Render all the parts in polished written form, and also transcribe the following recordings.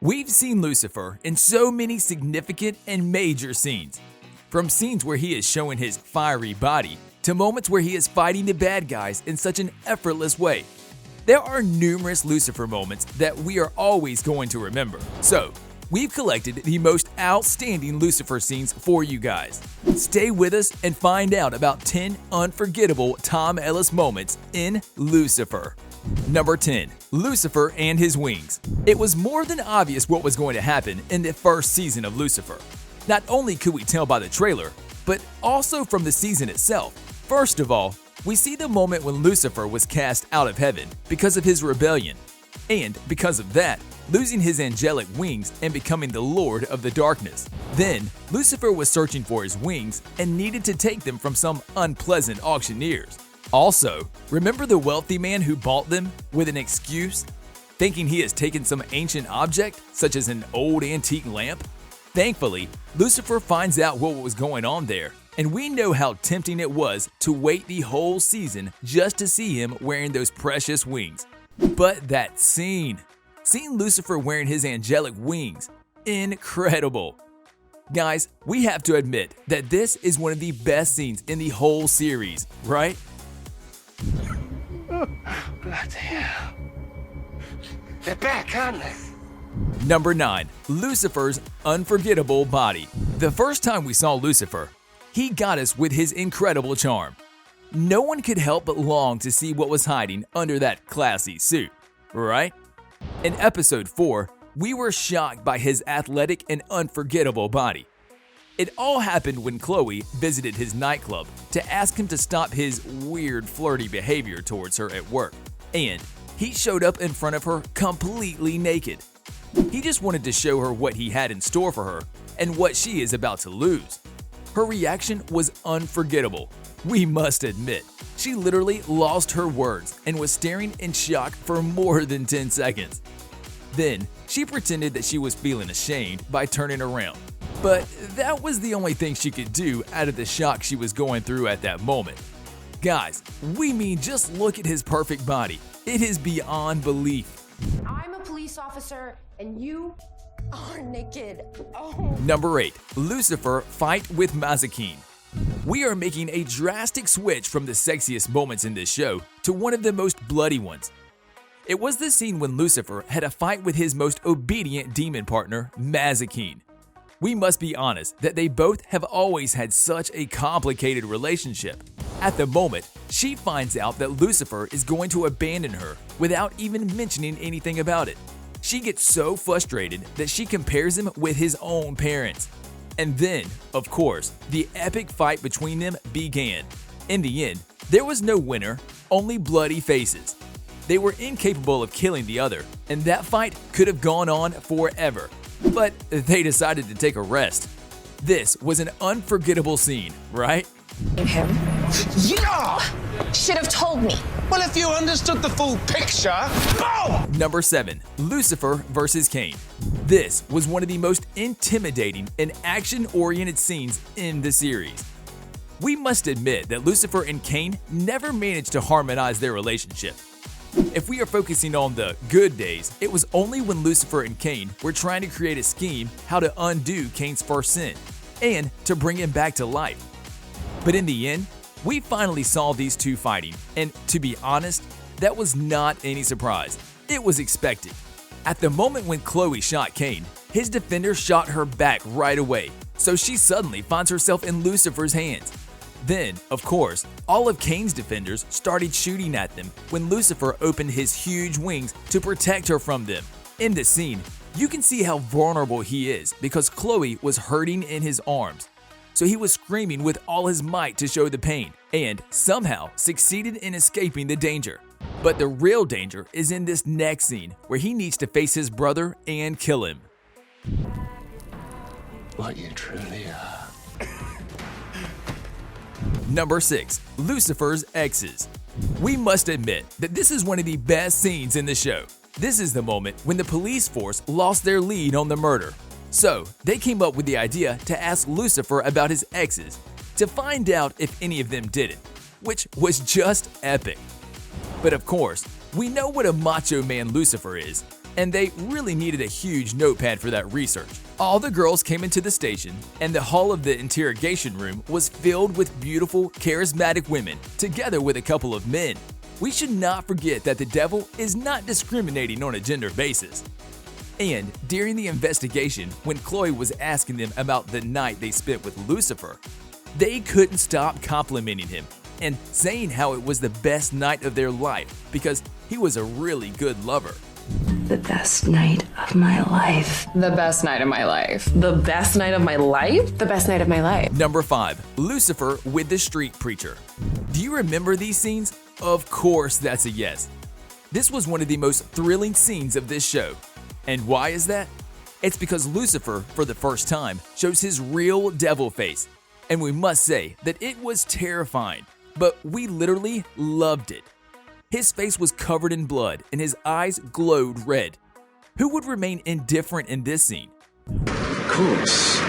We've seen Lucifer in so many significant and major scenes. From scenes where he is showing his fiery body, to moments where he is fighting the bad guys in such an effortless way. There are numerous Lucifer moments that we are always going to remember. So, we've collected the most outstanding Lucifer scenes for you guys. Stay with us and find out about 10 unforgettable Tom Ellis moments in Lucifer. Number 10. Lucifer and his wings. It was more than obvious what was going to happen in the first season of Lucifer. Not only could we tell by the trailer, but also from the season itself. First of all, we see the moment when Lucifer was cast out of heaven because of his rebellion, and because of that, losing his angelic wings and becoming the Lord of the Darkness. Then, Lucifer was searching for his wings and needed to take them from some unpleasant auctioneers. Also, remember the wealthy man who bought them with an excuse, thinking he has taken some ancient object, such as an old antique lamp? Thankfully, Lucifer finds out what was going on there, and we know how tempting it was to wait the whole season just to see him wearing those precious wings. But that scene, seeing Lucifer wearing his angelic wings, incredible. Guys, we have to admit that this is one of the best scenes in the whole series, right? Bloody hell. They're back, aren't they? Number 9. Lucifer's unforgettable body. The first time we saw Lucifer, he got us with his incredible charm. No one could help but long to see what was hiding under that classy suit, right? In episode 4, we were shocked by his athletic and unforgettable body. It all happened when Chloe visited his nightclub to ask him to stop his weird flirty behavior towards her at work, and he showed up in front of her completely naked. He just wanted to show her what he had in store for her and what she is about to lose. Her reaction was unforgettable. We must admit, she literally lost her words and was staring in shock for more than 10 seconds. Then, she pretended that she was feeling ashamed by turning around. But that was the only thing she could do out of the shock she was going through at that moment. Guys, we mean just look at his perfect body. It is beyond belief. I'm a police officer and you are naked. Oh. Number 8. Lucifer fight with Mazikeen. We are making a drastic switch from the sexiest moments in this show to one of the most bloody ones. It was the scene when Lucifer had a fight with his most obedient demon partner, Mazikeen. We must be honest that they both have always had such a complicated relationship. At the moment, she finds out that Lucifer is going to abandon her without even mentioning anything about it. She gets so frustrated that she compares him with his own parents. And then, of course, the epic fight between them began. In the end, there was no winner, only bloody faces. They were incapable of killing the other, and that fight could have gone on forever. But they decided to take a rest. This was an unforgettable scene, right? Him? Yeah! Should have told me. Well, if you understood the full picture, boom! Number 7. Lucifer vs. Kane. This was one of the most intimidating and action-oriented scenes in the series. We must admit that Lucifer and Kane never managed to harmonize their relationship. If we are focusing on the good days, it was only when Lucifer and Kane were trying to create a scheme how to undo Kane's first sin and to bring him back to life. But in the end, we finally saw these two fighting, and to be honest, that was not any surprise. It was expected. At the moment when Chloe shot Kane, his defender shot her back right away, so she suddenly finds herself in Lucifer's hands. Then, of course, all of Kane's defenders started shooting at them when Lucifer opened his huge wings to protect her from them. In this scene, you can see how vulnerable he is because Chloe was hurting in his arms. So he was screaming with all his might to show the pain, and somehow succeeded in escaping the danger. But the real danger is in this next scene where he needs to face his brother and kill him. What you truly are. Number 6. Lucifer's exes. We must admit that this is one of the best scenes in the show. This is the moment when the police force lost their lead on the murder. So, they came up with the idea to ask Lucifer about his exes to find out if any of them did it, which was just epic. But of course, we know what a macho man Lucifer is, and they really needed a huge notepad for that research. All the girls came into the station, and the hall of the interrogation room was filled with beautiful, charismatic women, together with a couple of men. We should not forget that the devil is not discriminating on a gender basis. And during the investigation, when Chloe was asking them about the night they spent with Lucifer, they couldn't stop complimenting him and saying how it was the best night of their life because he was a really good lover. The best night of my life. The best night of my life. The best night of my life? The best night of my life. Number 5. Lucifer with the street preacher. Do you remember these scenes? Of course, that's a yes. This was one of the most thrilling scenes of this show. And why is that? It's because Lucifer, for the first time, shows his real devil face. And we must say that it was terrifying, but we literally loved it. His face was covered in blood and his eyes glowed red. Who would remain indifferent in this scene? Of course.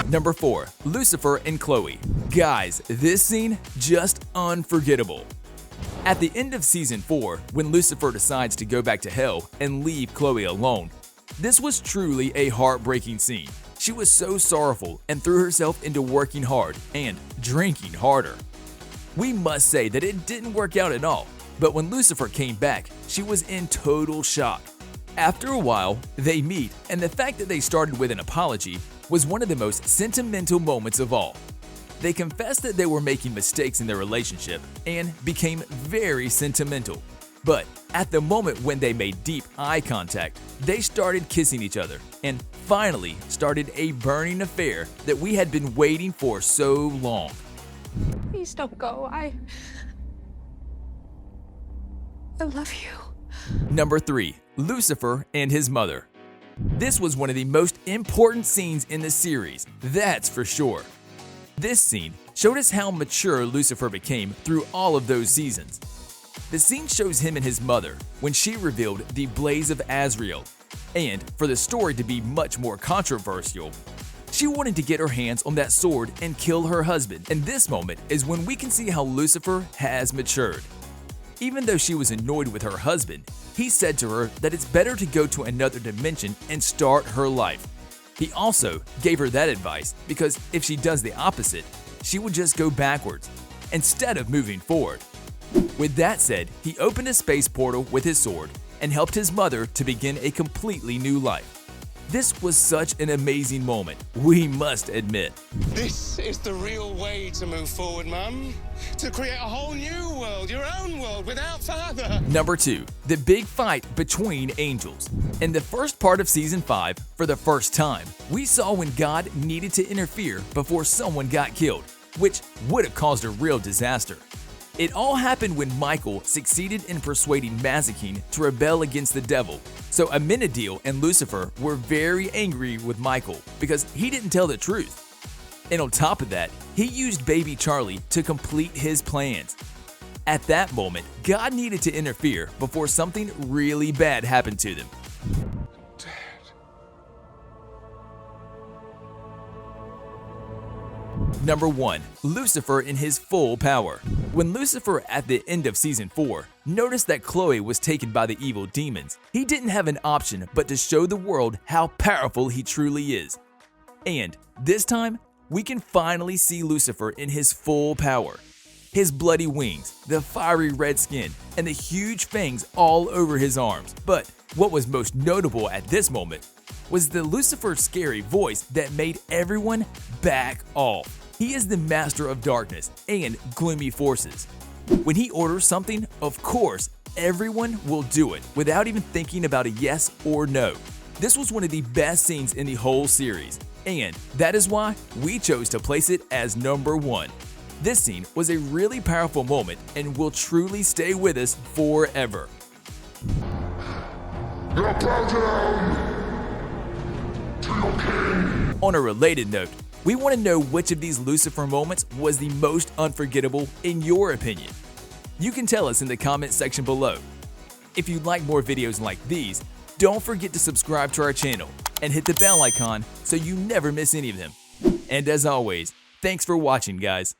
Number 4. Lucifer and Chloe. Guys, this scene, just unforgettable. At the end of season 4, when Lucifer decides to go back to hell and leave Chloe alone, this was truly a heartbreaking scene. She was so sorrowful and threw herself into working hard and drinking harder. We must say that it didn't work out at all, but when Lucifer came back, she was in total shock. After a while, they meet, and the fact that they started with an apology was one of the most sentimental moments of all. They confessed that they were making mistakes in their relationship and became very sentimental. But at the moment when they made deep eye contact, they started kissing each other and finally started a burning affair that we had been waiting for so long. Please don't go. I love you. Number 3. Lucifer and his mother. This was one of the most important scenes in the series, that's for sure. This scene showed us how mature Lucifer became through all of those seasons. The scene shows him and his mother when she revealed the Blaze of Azrael, and for the story to be much more controversial, she wanted to get her hands on that sword and kill her husband, and this moment is when we can see how Lucifer has matured. Even though she was annoyed with her husband, he said to her that it's better to go to another dimension and start her life. He also gave her that advice because if she does the opposite, she would just go backwards instead of moving forward. With that said, he opened a space portal with his sword and helped his mother to begin a completely new life. This was such an amazing moment, we must admit. This is the real way to move forward, Mum. To create a whole new world, your own world, without Father. Number 2. The big fight between angels. In the first part of Season 5, for the first time, we saw when God needed to interfere before someone got killed, which would have caused a real disaster. It all happened when Michael succeeded in persuading Mazikeen to rebel against the devil, so Amenadiel and Lucifer were very angry with Michael because he didn't tell the truth. And on top of that, he used baby Charlie to complete his plans. At that moment, God needed to interfere before something really bad happened to them. Number 1. Lucifer in his full power. When Lucifer at the end of Season 4 noticed that Chloe was taken by the evil demons, he didn't have an option but to show the world how powerful he truly is. And this time, we can finally see Lucifer in his full power. His bloody wings, the fiery red skin, and the huge fangs all over his arms. But what was most notable at this moment was the Lucifer's scary voice that made everyone back off. He is the master of darkness and gloomy forces. When he orders something, of course, everyone will do it without even thinking about a yes or no. This was one of the best scenes in the whole series, and that is why we chose to place it as number 1. This scene was a really powerful moment and will truly stay with us forever. Now bow down to your king. On a related note, we want to know which of these Lucifer moments was the most unforgettable in your opinion. You can tell us in the comment section below. If you'd like more videos like these, don't forget to subscribe to our channel and hit the bell icon so you never miss any of them. And as always, thanks for watching, guys.